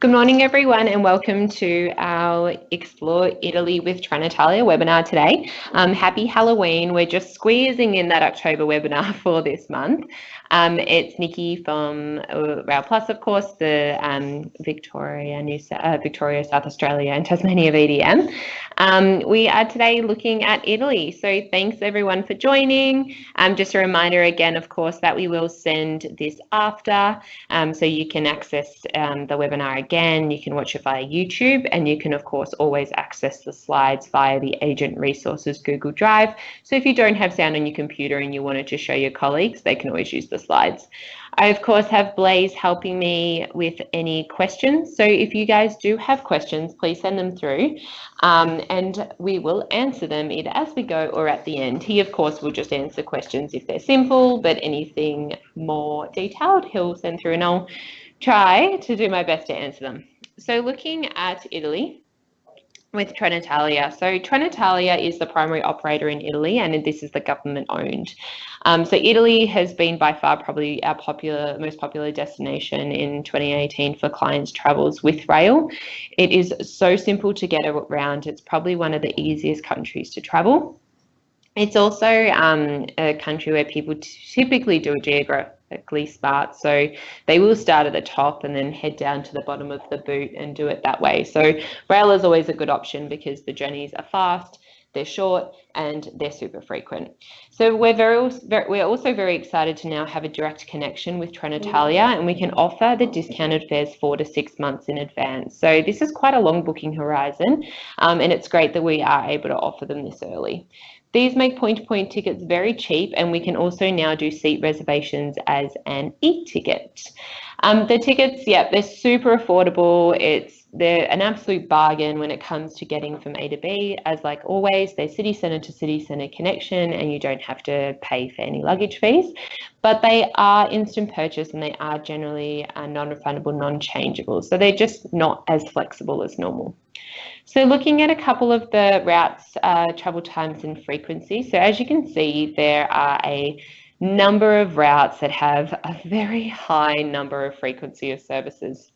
Good morning, everyone, and welcome to our Explore Italy with Trenitalia webinar today. Happy Halloween. We're just squeezing in that October webinar for this month. It's Nicki from Rail Plus, of course, the Victoria, South Australia and Tasmania VDM. We are today looking at Italy, so thanks everyone for joining. Just a reminder again, of course, that we will send this after, so you can access the webinar again. You can watch it via YouTube, and you can, of course, always access the slides via the Agent Resources Google Drive. So if you don't have sound on your computer and you wanted to show your colleagues, they can always use the slides. I, of course, have Blaze helping me with any questions. So if you guys do have questions, please send them through, and we will answer them either as we go or at the end. He, of course, will just answer questions if they're simple, but anything more detailed, he'll send through, and I'll try to do my best to answer them. So looking at Italy with Trenitalia. So Trenitalia is the primary operator in Italy, and this is the government owned. So Italy has been by far probably our most popular destination in 2018 for clients' travels with rail. It is so simple to get around. It's probably one of the easiest countries to travel. It's also a country where people typically do a geographically smart, so they will start at the top and then head down to the bottom of the boot and do it that way. So rail is always a good option because the journeys are fast, they're short, and they're super frequent. So we're also very excited to now have a direct connection with Trenitalia, and we can offer the discounted fares 4 to 6 months in advance. So this is quite a long booking horizon, and it's great that we are able to offer them this early. These make point-to-point tickets very cheap, and we can also now do seat reservations as an e-ticket. The tickets, yeah, they're super affordable. They're an absolute bargain when it comes to getting from A to B. As like always, they're city centre to city centre connection, and you don't have to pay for any luggage fees. But they are instant purchase, and they are generally non-refundable, non-changeable. So they're just not as flexible as normal. So looking at a couple of the routes, travel times and frequency. So as you can see, there are a number of routes that have a very high number of frequency of services.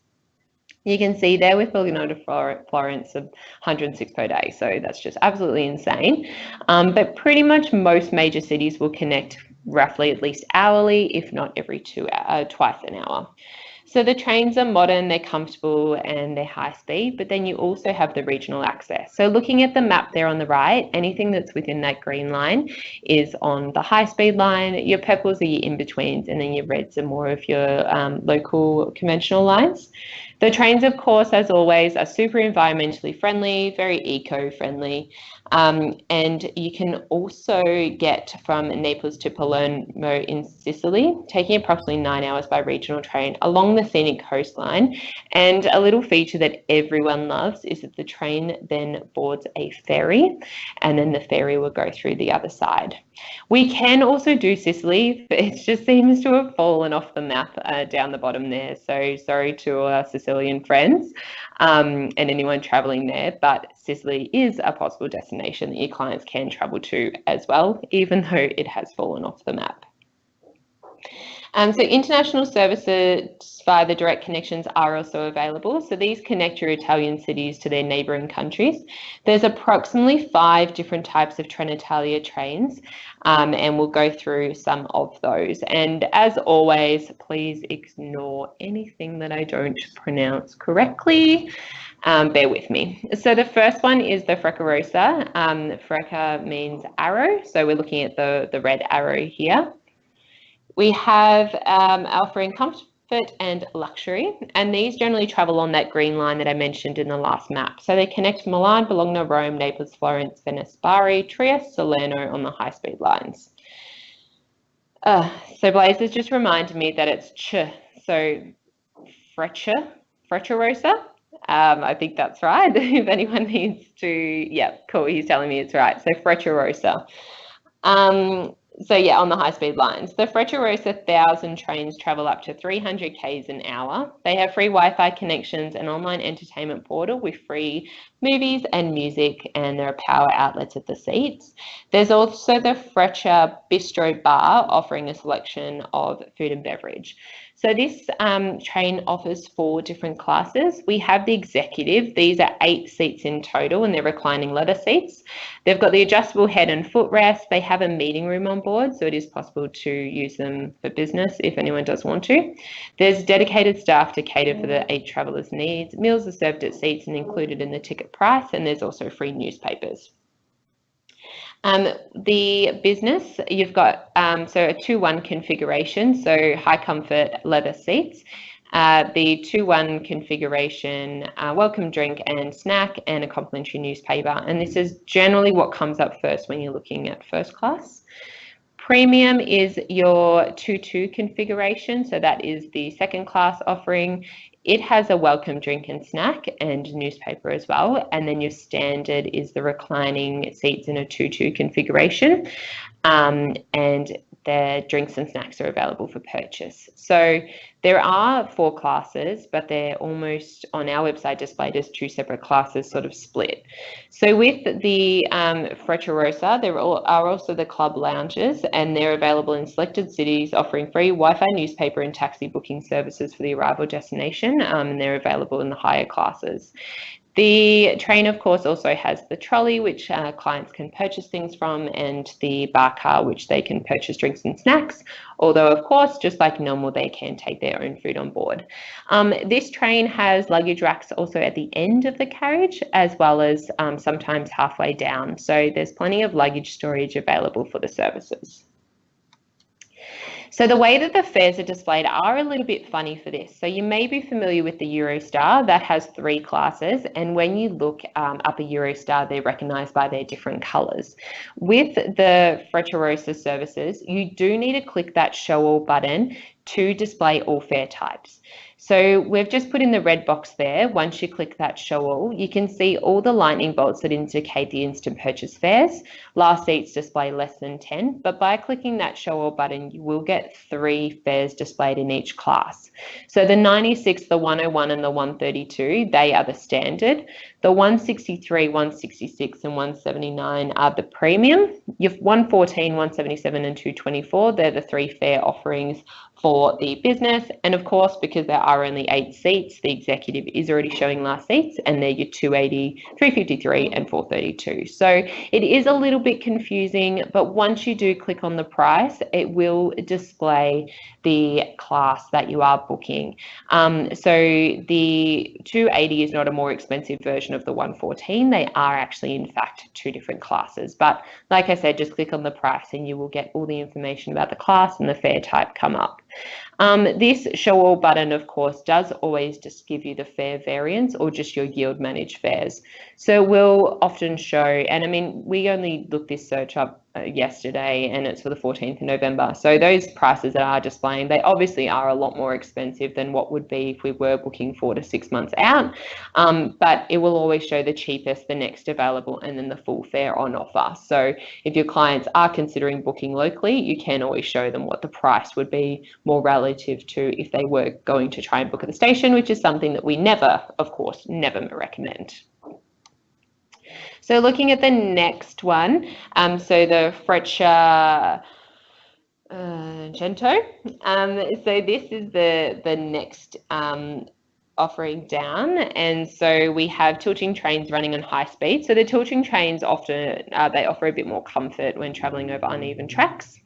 You can see there with Belgrano to Florence of 106 per day. So that's just absolutely insane. But pretty much most major cities will connect roughly at least hourly, if not every twice an hour. So the trains are modern, they're comfortable, and they're high speed, but then you also have the regional access. So looking at the map there on the right, anything that's within that green line is on the high speed line, your purples are your in-betweens, and then your reds are more of your local conventional lines. The trains, of course, as always, are super environmentally friendly, very eco-friendly. And you can also get from Naples to Palermo in Sicily, taking approximately 9 hours by regional train along the scenic coastline. And a little feature that everyone loves is that the train then boards a ferry, and then the ferry will go through the other side. We can also do Sicily, but it just seems to have fallen off the map down the bottom there. So sorry to our Sicilian friends and anyone traveling there, but Sicily is a possible destination that your clients can travel to as well, even though it has fallen off the map. So international services via the direct connections are also available. So these connect your Italian cities to their neighbouring countries. There's approximately 5 different types of Trenitalia trains, and we'll go through some of those. And as always, please ignore anything that I don't pronounce correctly. Bear with me. So the first one is the FRECCIAROSSA. Freccia means arrow, so we're looking at the red arrow here. We have Offering Comfort and Luxury, and these generally travel on that green line that I mentioned in the last map. So they connect Milan, Bologna, Rome, Naples, Florence, Venice, Bari, Trieste, Salerno on the high-speed lines. So Blaze has just reminded me that it's so FRECCIAROSSA. I think that's right. If anyone needs to, yeah, cool, he's telling me it's right. So FRECCIAROSSA. So yeah, on the high-speed lines. The FRECCIAROSSA 1000 trains travel up to 300 k's an hour. They have free Wi-Fi connections, an online entertainment portal with free movies and music, and there are power outlets at the seats. There's also the Freccia Bistro Bar offering a selection of food and beverage. So this train offers 4 different classes. We have the executive. These are 8 seats in total, and they're reclining leather seats. They've got the adjustable head and footrest. They have a meeting room on board, so it is possible to use them for business if anyone does want to. There's dedicated staff to cater for the 8 travellers' needs. Meals are served at seats and included in the ticket price, and there's also free newspapers. The business, you've got so a 2-1 configuration, so high comfort leather seats. The 2-1 configuration, welcome drink and snack, and a complimentary newspaper. And this is generally what comes up first when you're looking at first class. Premium is your 2-2 configuration, so that is the second class offering. It has a welcome drink and snack and newspaper as well. And then your standard is the reclining seats in a 2-2 configuration. And the drinks and snacks are available for purchase. So there are 4 classes, but they're almost on our website displayed as 2 separate classes, sort of split. So with the FRECCIAROSSA, there are also the club lounges, and they're available in selected cities, offering free Wi-Fi, newspaper and taxi booking services for the arrival destination, and they're available in the higher classes. The train, of course, also has the trolley, which clients can purchase things from, and the bar car, which they can purchase drinks and snacks. Although, of course, just like normal, they can take their own food on board. This train has luggage racks also at the end of the carriage, as well as sometimes halfway down. So there's plenty of luggage storage available for the services. So the way that the fares are displayed are a little bit funny for this. So you may be familiar with the Eurostar, that has 3 classes, and when you look up a Eurostar, they're recognised by their different colours. With the FRECCIAROSSA services, you do need to click that show all button to display all fare types. So we've just put in the red box there. Once you click that show all, you can see all the lightning bolts that indicate the instant purchase fares. Last seats display less than 10, but by clicking that show all button, you will get 3 fares displayed in each class. So the 96, the 101 and the 132, they are the standard. The 163, 166 and 179 are the premium. Your 114, 177 and 224, they're the 3 fare offerings for the business. And of course, because there are only 8 seats, the executive is already showing last seats, and they're your 280, 353 and 432. So it is a little bit confusing, but once you do click on the price, it will display the class that you are booking. So the 280 is not a more expensive version of the 114. They are actually, in fact, 2 different classes. But like I said, just click on the price and you will get all the information about the class and the fare type come up. This show all button, of course, does always just give you the fare variance or just your yield managed fares. So we'll often show, and I mean, we only looked this search up yesterday, and it's for the 14th of November. So those prices that are displaying, they obviously are a lot more expensive than what would be if we were booking 4 to 6 months out. But it will always show the cheapest, the next available, and then the full fare on offer. So if your clients are considering booking locally, you can always show them what the price would be more relative to if they were going to try and book at the station, which is something that we never, of course, never recommend. So looking at the next one, so the Freccia Gento. So this is the next offering down, and so we have tilting trains running on high speed. So the tilting trains often they offer a bit more comfort when traveling over uneven tracks.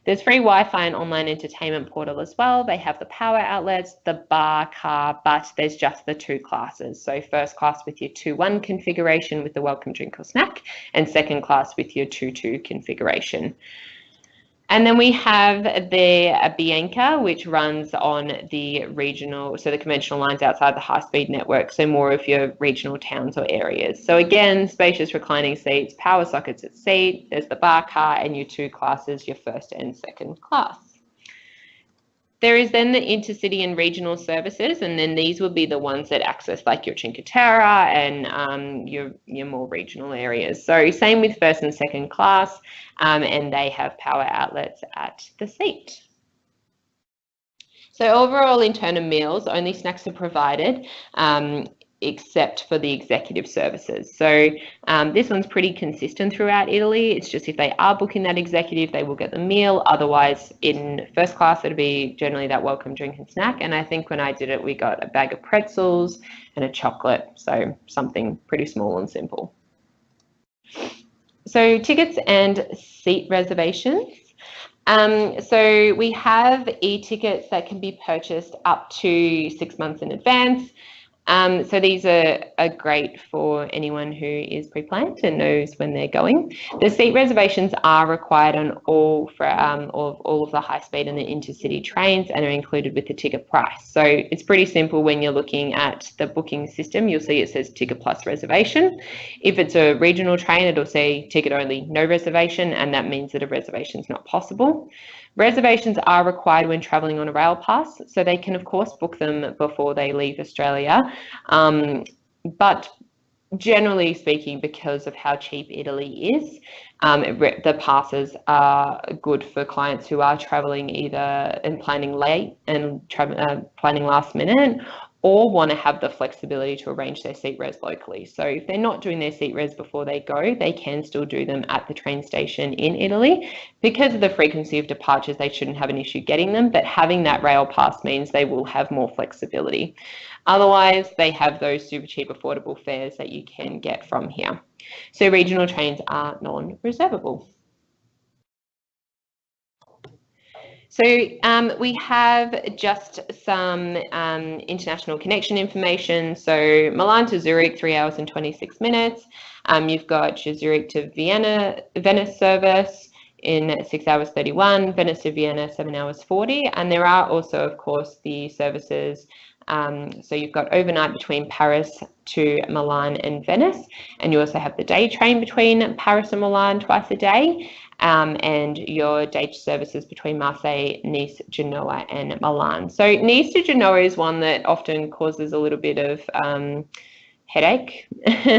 There's free Wi-Fi and online entertainment portal as well. They have the power outlets, the bar, car, but there's just the 2 classes. So first class with your 2-1 configuration with the welcome drink or snack, and second class with your 2-2 configuration. And then we have the Bianca, which runs on the regional, so the conventional lines outside the high-speed network, so more of your regional towns or areas. So again, spacious reclining seats, power sockets at seat, there's the bar car, and your 2 classes, your first and second class. There is then the intercity and regional services, and then these will be the ones that access like your Cinque Terre and your more regional areas. So same with first and second class, and they have power outlets at the seat. So overall, in terms of meals, only snacks are provided. except for the executive services. So this one's pretty consistent throughout Italy. It's just if they are booking that executive, they will get the meal. Otherwise, in first class, it'll be generally that welcome drink and snack. And I think when I did it, we got a bag of pretzels and a chocolate. So something pretty small and simple. So tickets and seat reservations. So we have e-tickets that can be purchased up to 6 months in advance. So these are great for anyone who is pre-planned and knows when they're going. The seat reservations are required on all of the high-speed and the intercity trains and are included with the ticket price. So it's pretty simple when you're looking at the booking system. You'll see it says ticket plus reservation. If it's a regional train, it'll say ticket only, no reservation, and that means that a reservation is not possible. Reservations are required when travelling on a rail pass, so they can of course book them before they leave Australia, but generally speaking, because of how cheap Italy is, the passes are good for clients who are travelling either and planning late and planning last minute, or want to have the flexibility to arrange their seat res locally. So if they're not doing their seat res before they go, they can still do them at the train station in Italy. Because of the frequency of departures, they shouldn't have an issue getting them, but having that rail pass means they will have more flexibility. Otherwise, they have those super cheap affordable fares that you can get from here. So regional trains are non-reservable. So we have just some international connection information. So Milan to Zurich, 3 hours and 26 minutes. You've got your Zurich to Venice service in 6 hours 31, Venice to Vienna, 7 hours 40. And there are also, of course, the services. So you've got overnight between Paris to Milan and Venice. And you also have the day train between Paris and Milan twice a day. And your day services between Marseille, Nice, Genoa, and Milan. So Nice to Genoa is one that often causes a little bit of headache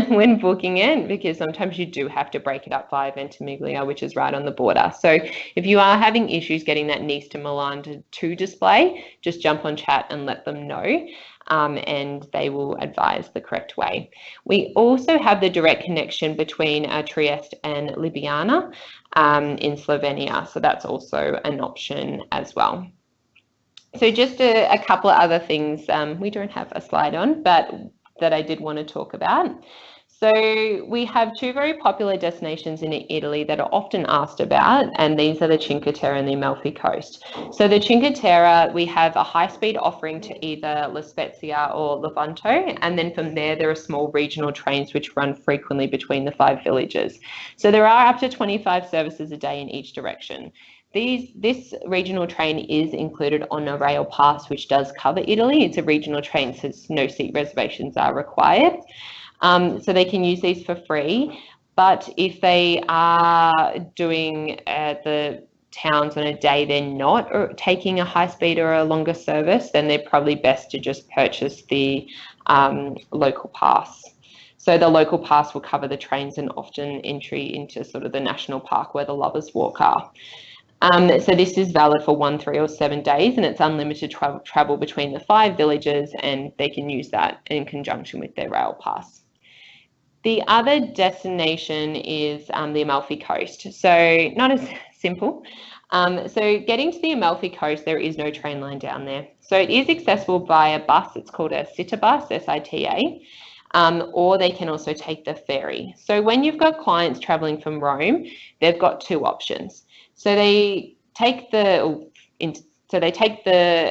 when booking it, because sometimes you do have to break it up via Ventimiglia, which is right on the border. So if you are having issues getting that Nice to Milan to display, just jump on chat and let them know. And they will advise the correct way. We also have the direct connection between Trieste and Ljubljana in Slovenia. So that's also an option as well. So just a couple of other things we don't have a slide on, but that I did want to talk about. So we have two very popular destinations in Italy that are often asked about, and these are the Cinque Terre and the Amalfi Coast. So the Cinque Terre, we have a high-speed offering to either La Spezia or Levanto, and then from there are small regional trains which run frequently between the 5 villages. So there are up to 25 services a day in each direction. This regional train is included on a rail pass, which does cover Italy. It's a regional train, so no seat reservations are required. So they can use these for free, but if they are doing the towns on a day they're not taking a high speed or a longer service, then they're probably best to just purchase the local pass. So the local pass will cover the trains and often entry into sort of the national park where the Lovers Walk are. So this is valid for 1, 3, or 7 days, and it's unlimited travel between the 5 villages, and they can use that in conjunction with their rail pass. The other destination is the Amalfi Coast. So not as simple. So getting to the Amalfi Coast, there is no train line down there. So it is accessible by a bus. It's called a Sita bus, S-I-T-A. Or they can also take the ferry. So when you've got clients traveling from Rome, they've got 2 options. So they take the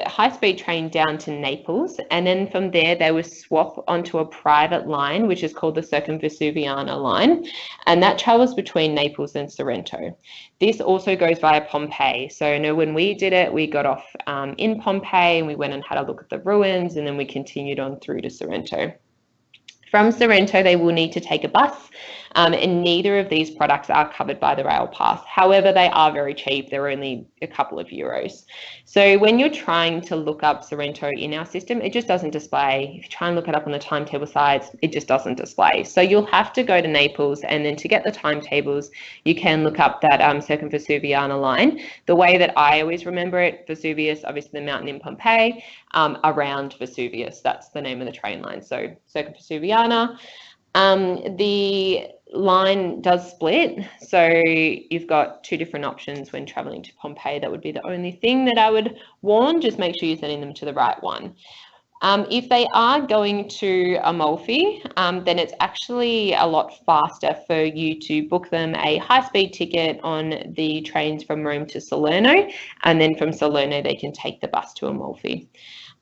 high-speed train down to Naples, and then from there they will swap onto a private line, which is called the Circumvesuviana line, and that travels between Naples and Sorrento. This also goes via Pompeii. So I know when we did it, we got off in Pompeii, and we went and had a look at the ruins, and then we continued on through to Sorrento. From Sorrento, they will need to take a bus, and neither of these products are covered by the rail pass. However, they are very cheap. They're only a couple of euros. So when you're trying to look up Sorrento in our system, it just doesn't display. If you try and look it up on the timetable sites, it just doesn't display. So you'll have to go to Naples, and then to get the timetables, you can look up that Circumvesuviana line. The way that I always remember it, Vesuvius, obviously the mountain in Pompeii, around Vesuvius. That's the name of the train line. So Circumvesuviana. The line does split, so you've got two different options when traveling to Pompeii. That would be the only thing that I would warn. Just make sure you're sending them to the right one. If they are going to Amalfi, then it's actually a lot faster for you to book them a high-speed ticket on the trains from Rome to Salerno, and then from Salerno they can take the bus to Amalfi.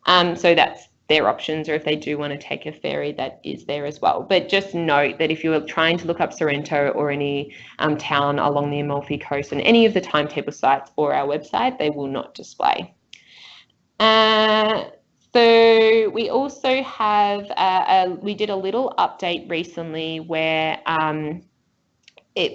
So that's their options, or if they do want to take a ferry, that is there as well. But just note that if you're trying to look up Sorrento or any town along the Amalfi Coast on any of the timetable sites or our website, they will not display. So we also have, we did a little update recently where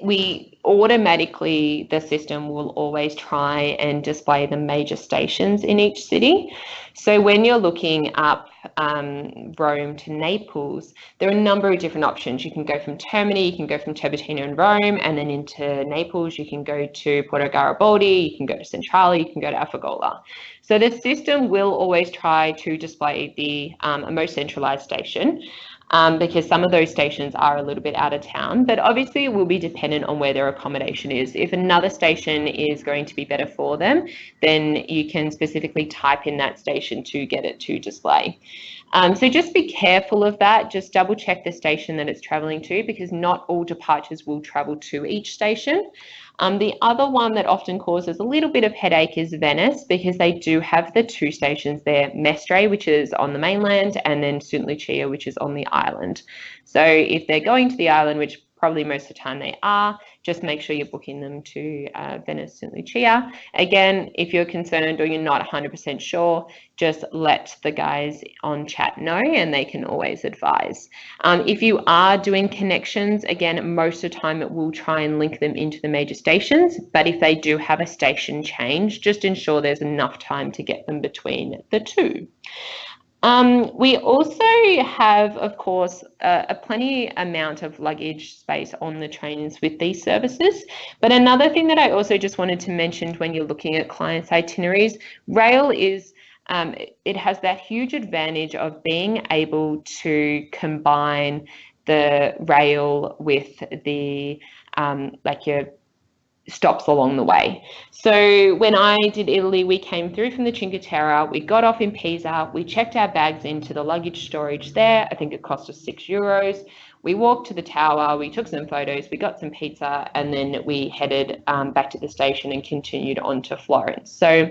we automatically, the system will always try and display the major stations in each city. So when you're looking up Rome to Naples, there are a number of different options. You can go from Termini, you can go from Terbutina and Rome, and then into Naples, you can go to Porto Garibaldi, you can go to Centrale, you can go to Affogola. So the system will always try to display the most centralized station. Because some of those stations are a little bit out of town, but obviously it will be dependent on where their accommodation is. If another station is going to be better for them, then you can specifically type in that station to get it to display. So just be careful of that. Just double check the station that it's traveling to, because not all departures will travel to each station. The other one that often causes a little bit of headache is Venice, because they do have the two stations there, Mestre, which is on the mainland, and then St. Lucia, which is on the island. So if they're going to the island, which probably most of the time they are, just make sure you're booking them to Venice, St. Lucia. Again, if you're concerned or you're not 100% sure, just let the guys on chat know and they can always advise. If you are doing connections, again, most of the time it will try and link them into the major stations, but if they do have a station change, just ensure there's enough time to get them between the two. We also have, of course, a plenty amount of luggage space on the trains with these services. But another thing that I also just wanted to mention when you're looking at clients' itineraries, rail is, it has that huge advantage of being able to combine the rail with the, like your stops along the way. So when I did Italy, we came through from the Cinque Terre, we got off in Pisa, we checked our bags into the luggage storage there. I think it cost us €6. We walked to the tower, we took some photos, we got some pizza, and then we headed back to the station and continued on to Florence. So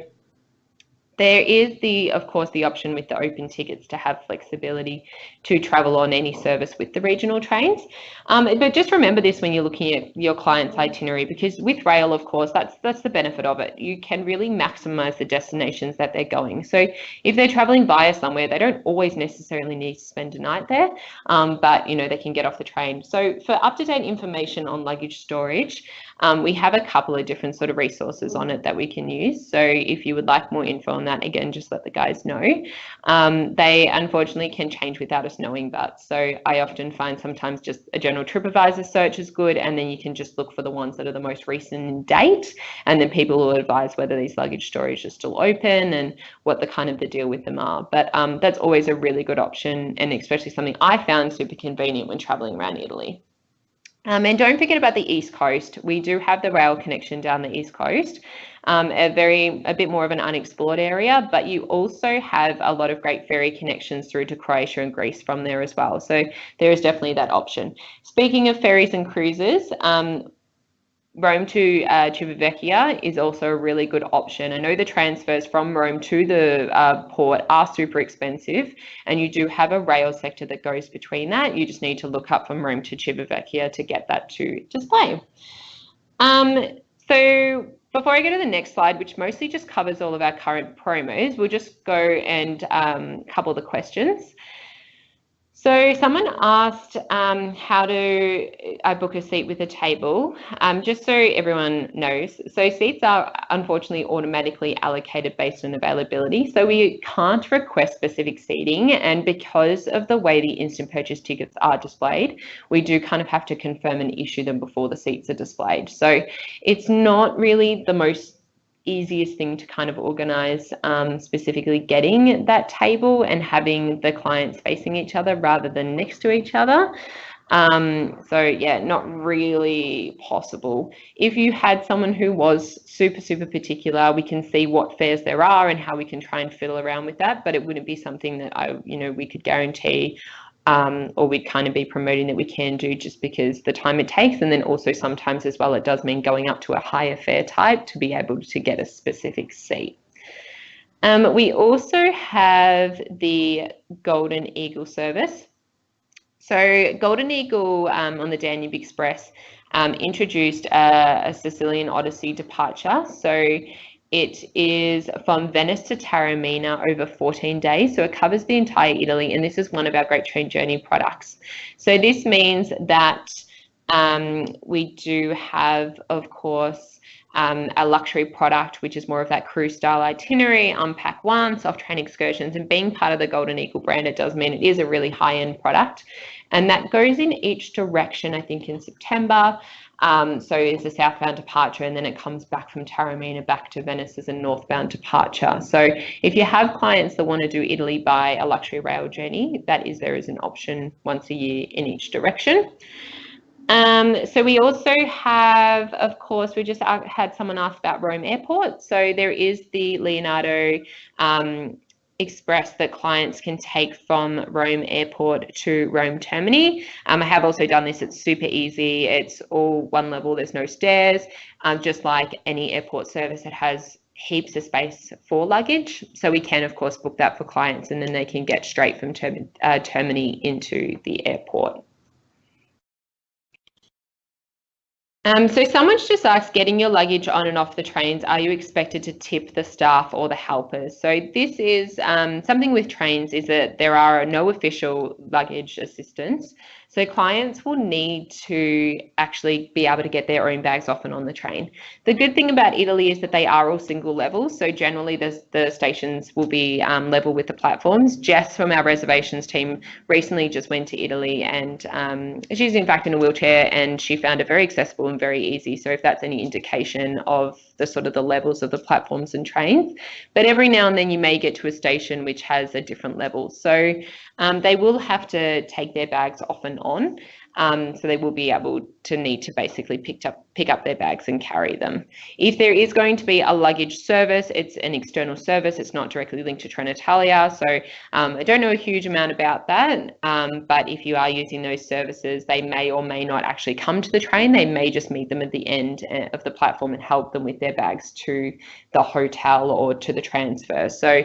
there is of course, the option with the open tickets to have flexibility to travel on any service with the regional trains. But just remember this when you're looking at your client's itinerary, because with rail, of course, that's the benefit of it. You can really maximize the destinations that they're going. So if they're traveling via somewhere, they don't always necessarily need to spend a night there, but they can get off the train. So for up-to-date information on luggage storage, we have a couple of different sort of resources on it that we can use. So if you would like more info on that, again, just let the guys know. They unfortunately can change without us knowing that. So I often find sometimes just a general TripAdvisor search is good, and then you can just look for the ones that are the most recent in date, and then people will advise whether these luggage storage are still open and what the kind of the deal with them are. But that's always a really good option, and especially something I found super convenient when traveling around Italy. And don't forget about the East Coast. We do have the rail connection down the East Coast, a bit more of an unexplored area, but you also have a lot of great ferry connections through to Croatia and Greece from there as well. So there is definitely that option. Speaking of ferries and cruises, Rome to Civitavecchia is also a really good option. I know the transfers from Rome to the port are super expensive, and you do have a rail sector that goes between that. You just need to look up from Rome to Civitavecchia to get that to display. So before I go to the next slide, which mostly just covers all of our current promos, we'll just go and couple the questions. So someone asked, how do I book a seat with a table? Just so everyone knows, so seats are unfortunately automatically allocated based on availability. So we can't request specific seating, and because of the way the instant purchase tickets are displayed, we do kind of have to confirm and issue them before the seats are displayed. So it's not really the most easiest thing to kind of organize, specifically getting that table and having the clients facing each other rather than next to each other. So yeah, not really possible. If you had someone who was super particular, we can see what fares there are and how we can try and fiddle around with that, but it wouldn't be something that we could guarantee, or we'd kind of be promoting that we can do, just because the time it takes. And then also sometimes as well, it does mean going up to a higher fare type to be able to get a specific seat. We also have the Golden Eagle service. So Golden Eagle on the Danube Express introduced a Sicilian Odyssey departure. So it is from Venice to Taormina over 14 days. So it covers the entire Italy, and this is one of our Great Train Journey products. So this means that we do have, of course, a luxury product, which is more of that cruise style itinerary, unpack one, soft train excursions, and being part of the Golden Eagle brand, it does mean it is a really high-end product. And that goes in each direction, I think, in September. So it's a southbound departure, and then it comes back from Taormina back to Venice as a northbound departure. So if you have clients that want to do Italy by a luxury rail journey, there is an option once a year in each direction. So we also have, of course, we just had someone ask about Rome Airport. So there is the Leonardo Express that clients can take from Rome Airport to Rome Termini. I have also done this. It's super easy. It's all one level. There's no stairs. Just like any airport service, it has heaps of space for luggage. So we can, of course, book that for clients, and then they can get straight from Termini into the airport. So someone's just asked, getting your luggage on and off the trains, are you expected to tip the staff or the helpers? So this is something with trains, is that there are no official luggage assistants. So clients will need to actually be able to get their own bags off and on the train. The good thing about Italy is that they are all single levels. So generally the stations will be level with the platforms. Jess from our reservations team recently just went to Italy, and she's in fact in a wheelchair, and she found it very accessible and very easy. So if that's any indication of the sort of the levels of the platforms and trains, but every now and then you may get to a station which has a different level. So they will have to take their bags off and on. So they will be able to need to basically pick up their bags and carry them. If there is going to be a luggage service, it's an external service. It's not directly linked to Trenitalia. So I don't know a huge amount about that. But if you are using those services, they may or may not actually come to the train. They may just meet them at the end of the platform and help them with their bags to the hotel or to the transfer. So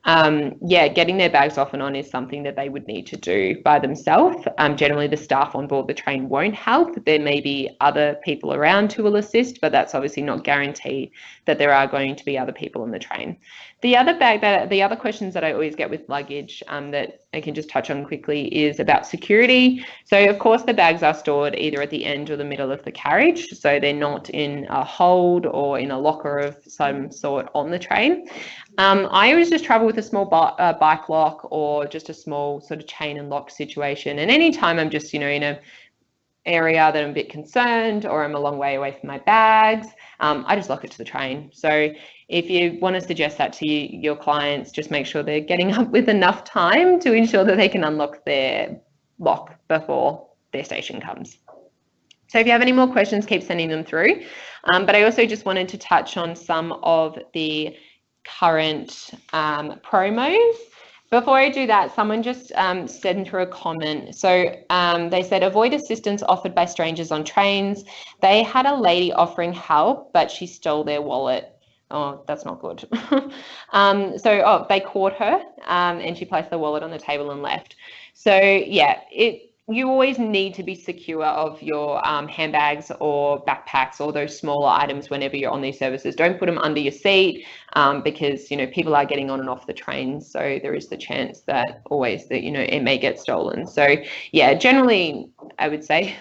yeah, getting their bags off and on is something that they would need to do by themselves. Generally, the staff on board the train won't help. There may be other people around who will assist, but that's obviously not guaranteed that there are going to be other people on the train. The other questions that I always get with luggage that I can just touch on quickly is about security. So of course the bags are stored either at the end or the middle of the carriage. So they're not in a hold or in a locker of some sort on the train. I always just travel with a small bike lock or just a small sort of chain and lock situation. And anytime I'm just, in a area that I'm a bit concerned or I'm a long way away from my bags, I just lock it to the train. So if you want to suggest that to your clients, just make sure they're getting up with enough time to ensure that they can unlock their lock before their station comes. So if you have any more questions, keep sending them through. But I also just wanted to touch on some of the current promos. Before I do that, someone just sent through a comment. So they said, avoid assistance offered by strangers on trains. They had a lady offering help, but she stole their wallet. Oh, that's not good. They caught her and she placed the wallet on the table and left. So yeah, you always need to be secure of your handbags or backpacks or those smaller items whenever you're on these services. Don't put them under your seat because, you know, people are getting on and off the train. So there is the chance that always that, you know, it may get stolen. So yeah, generally I would say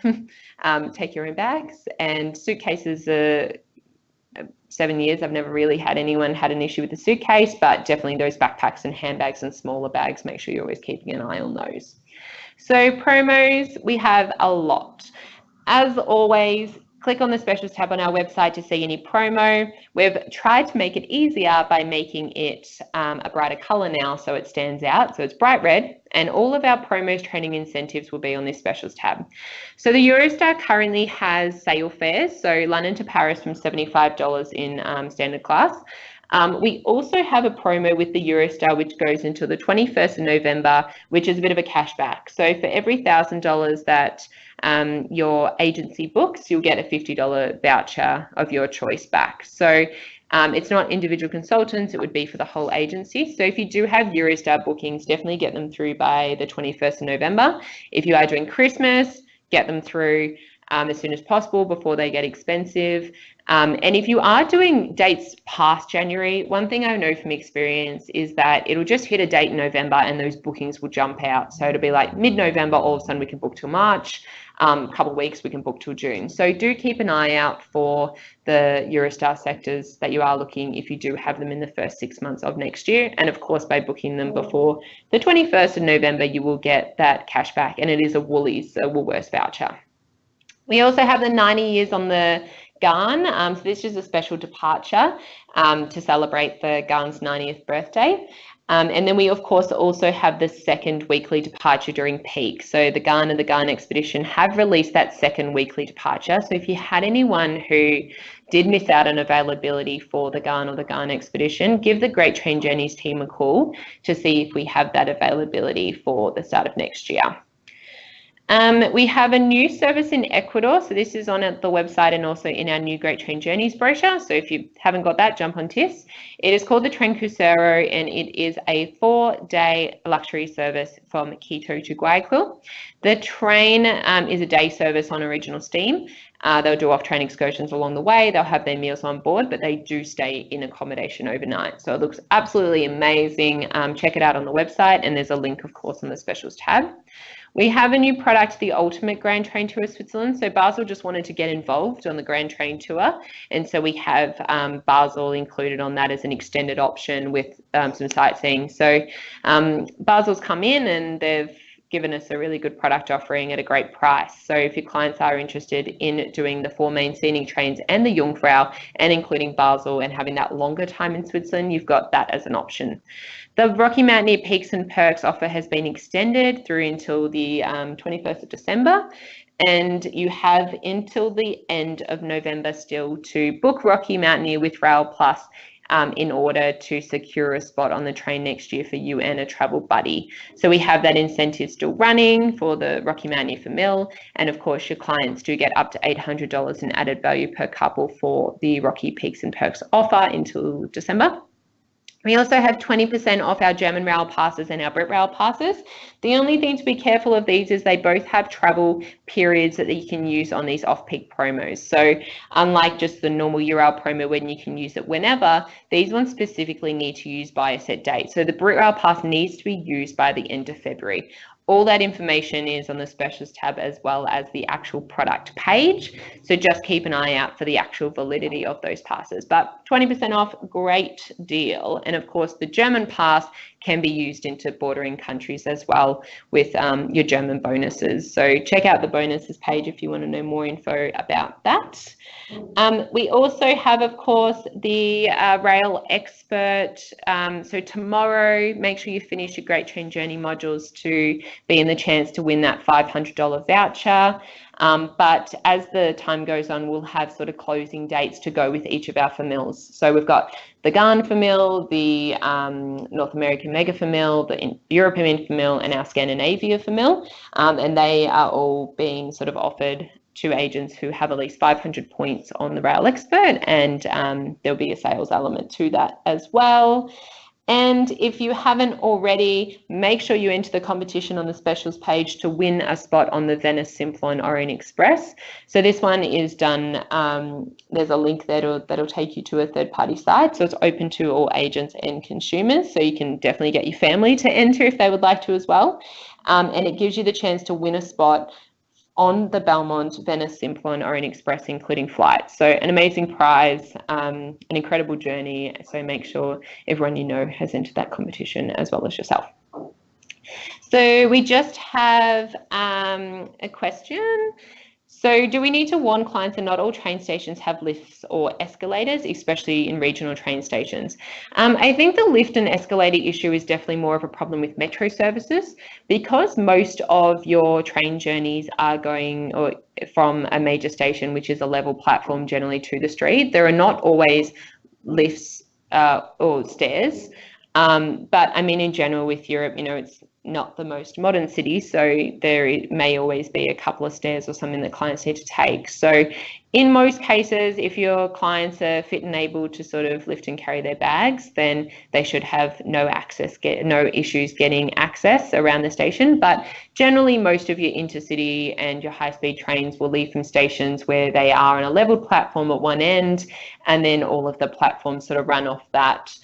take your own bags, and suitcases are 7 years, I've never really had anyone had an issue with the suitcase, but definitely those backpacks and handbags and smaller bags, make sure you're always keeping an eye on those. So promos, we have a lot. As always, click on the specials tab on our website to see any promo. We've tried to make it easier by making it a brighter color now so it stands out. So it's bright red, and all of our promos, training incentives will be on this specials tab. So the Eurostar currently has sale fares. So London to Paris from $75 in standard class. We also have a promo with the Eurostar, which goes until the 21st of November, which is a bit of a cashback. So for every $1,000 that your agency books, you'll get a $50 voucher of your choice back. So it's not individual consultants, it would be for the whole agency. So if you do have Eurostar bookings, definitely get them through by the 21st of November. If you are doing Christmas, get them through as soon as possible before they get expensive. And if you are doing dates past January, one thing I know from experience is that it'll just hit a date in November and those bookings will jump out. So it'll be like mid-November, all of a sudden we can book till March, a couple of weeks we can book till June. So do keep an eye out for the Eurostar sectors that you are looking if you do have them in the first 6 months of next year. And of course, by booking them before the 21st of November, you will get that cash back, and it is a Woolies, a Woolworths voucher. We also have the 90 years on the Garn. So this is a special departure to celebrate the Garn's 90th birthday. And then we, of course, also have the second weekly departure during peak. So the Garn and the Garn Expedition have released that second weekly departure. So if you had anyone who did miss out on availability for the Garn or the Garn Expedition, give the Great Train Journeys team a call to see if we have that availability for the start of next year. We have a new service in Ecuador. So this is on the website and also in our new Great Train Journeys brochure. So if you haven't got that, jump on TIS. It is called the Tren Crucero, and it is a 4-day luxury service from Quito to Guayaquil. The train is a day service on original steam. They'll do off-train excursions along the way. They'll have their meals on board, but they do stay in accommodation overnight. So it looks absolutely amazing. Check it out on the website, and there's a link, of course, on the specials tab. We have a new product, the Ultimate Grand Train Tour Switzerland. So Basel just wanted to get involved on the Grand Train Tour. And so we have Basel included on that as an extended option with some sightseeing. So Basel's come in and they've given us a really good product offering at a great price. So if your clients are interested in doing the 4 main scenic trains and the Jungfrau and including Basel and having that longer time in Switzerland, you've got that as an option. The Rocky Mountaineer Peaks and Perks offer has been extended through until the 21st of December. And you have until the end of November still to book Rocky Mountaineer with Rail Plus in order to secure a spot on the train next year for you and a travel buddy. So we have that incentive still running for the Rocky Mountaineer for Mill. And of course, your clients do get up to $800 in added value per couple for the Rocky Peaks and Perks offer until December. We also have 20% off our German rail passes and our Brit rail passes. The only thing to be careful of these is they both have travel periods that you can use on these off-peak promos. So unlike just the normal Eurail promo when you can use it whenever, these ones specifically need to use by a set date. So the Brit rail pass needs to be used by the end of February. All that information is on the specials tab as well as the actual product page. So just keep an eye out for the actual validity of those passes. But 20% off, great deal. And of course, the German pass can be used into bordering countries as well with your German bonuses. So check out the bonuses page if you want to know more info about that. We also have, of course, the Rail Expert. So tomorrow, make sure you finish your Great Train Journey modules to be in the chance to win that $500 voucher. But as the time goes on, we'll have sort of closing dates to go with each of our FAMILs. So we've got the Garn FAMIL, the North American Mega FAMIL, the European FAMIL, and our Scandinavia FAMIL. And they are all being sort of offered to agents who have at least 500 points on the Rail Expert, and there'll be a sales element to that as well. And if you haven't already, make sure you enter the competition on the specials page to win a spot on the Venice Simplon Orient Express. So this one is done, there's a link there that'll take you to a third-party site. So it's open to all agents and consumers. So you can definitely get your family to enter if they would like to as well. And it gives you the chance to win a spot on the Belmont Venice Simplon Orient Express, including flights. So an amazing prize, an incredible journey. So make sure everyone you know has entered that competition as well as yourself. So we just have a question. So do we need to warn clients that not all train stations have lifts or escalators, especially in regional train stations? I think the lift and escalator issue is definitely more of a problem with metro services, because most of your train journeys are going from a major station, which is a level platform generally, to the street. There are not always lifts or stairs. But I mean, in general with Europe, it's not the most modern city, so there may always be a couple of stairs or something that clients need to take. So in most cases, if your clients are fit and able to sort of lift and carry their bags, then they should have no issues getting access around the station. But generally, most of your intercity and your high-speed trains will leave from stations where they are on a leveled platform at one end, and then all of the platforms sort of run off that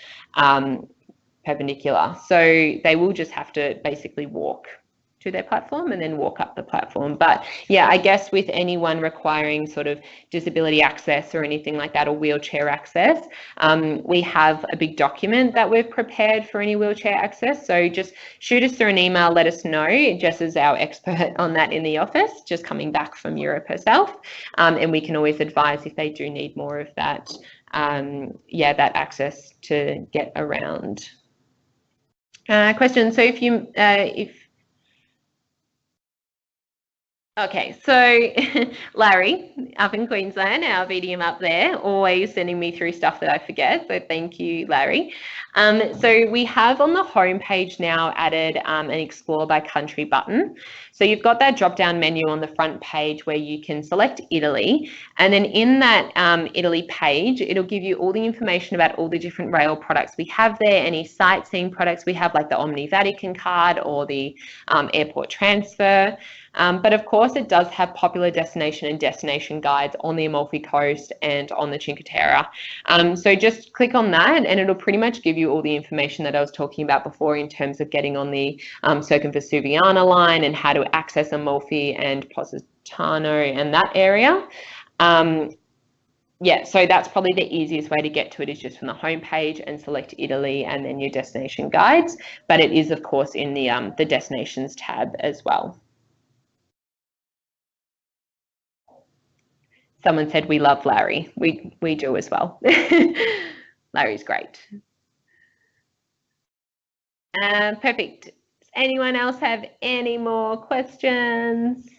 perpendicular. So they will just have to basically walk to their platform and then walk up the platform. But yeah, I guess with anyone requiring sort of disability access or anything like that, or wheelchair access, we have a big document that we've prepared for any wheelchair access. So just shoot us through an email, let us know. Jess is our expert on that in the office, just coming back from Europe herself. And we can always advise if they do need more of that, that access to get around. Question. So okay, so Larry up in Queensland, our VDM up there, always sending me through stuff that I forget. So thank you, Larry. So we have on the homepage now added an Explore by Country button. So you've got that drop-down menu on the front page where you can select Italy. And then in that Italy page, it'll give you all the information about all the different rail products we have there, any sightseeing products we have, like the Omni Vatican card or the airport transfer. But of course, it does have popular destination and destination guides on the Amalfi Coast and on the Cinque Terre. So just click on that and it'll pretty much give you all the information that I was talking about before in terms of getting on the Circumvesuviana line and how to access Amalfi and Positano and that area. Yeah, so that's probably the easiest way to get to it, is just from the homepage and select Italy and then your destination guides. But it is, of course, in the destinations tab as well. Someone said we love Larry. We do as well. Larry's great. Perfect. Does anyone else have any more questions?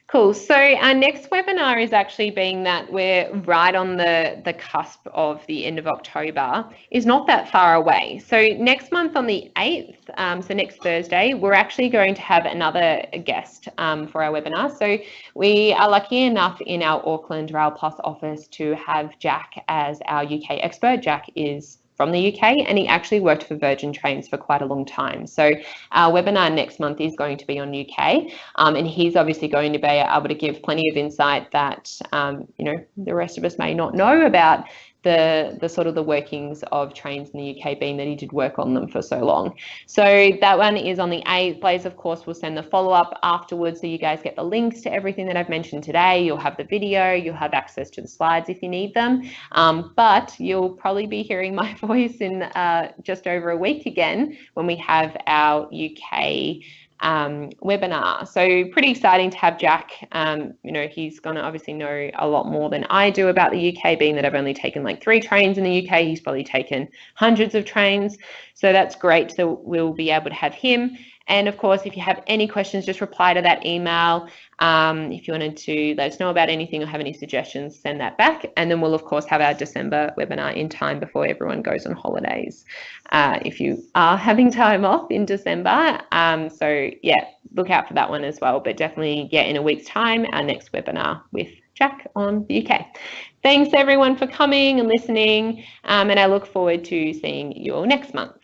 Cool. So our next webinar is actually being that we're right on the cusp of the end of October, is not that far away. So next month on the 8th, so next Thursday, we're actually going to have another guest for our webinar. So we are lucky enough in our Auckland Rail Plus office to have Jack as our UK expert. Jack is from the UK and he actually worked for Virgin Trains for quite a long time. So our webinar next month is going to be on UK and he's obviously going to be able to give plenty of insight that the rest of us may not know about the sort of the workings of trains in the UK, being that he did work on them for so long. So that one is on the 8th. Blaze, of course, will send the follow-up afterwards, so you guys get the links to everything that I've mentioned today. You'll have the video, you'll have access to the slides if you need them, but you'll probably be hearing my voice in just over a week again when we have our UK webinar. So pretty exciting to have Jack. He's going to obviously know a lot more than I do about the UK, being that I've only taken like 3 trains in the UK. He's probably taken hundreds of trains. So that's great. So we'll be able to have him. And of course, if you have any questions, just reply to that email. If you wanted to let us know about anything or have any suggestions, send that back. And then we'll, of course, have our December webinar in time before everyone goes on holidays, if you are having time off in December. So yeah, look out for that one as well. But definitely, yeah, in a week's time, our next webinar with Jack on the UK. Thanks everyone for coming and listening. And I look forward to seeing you all next month.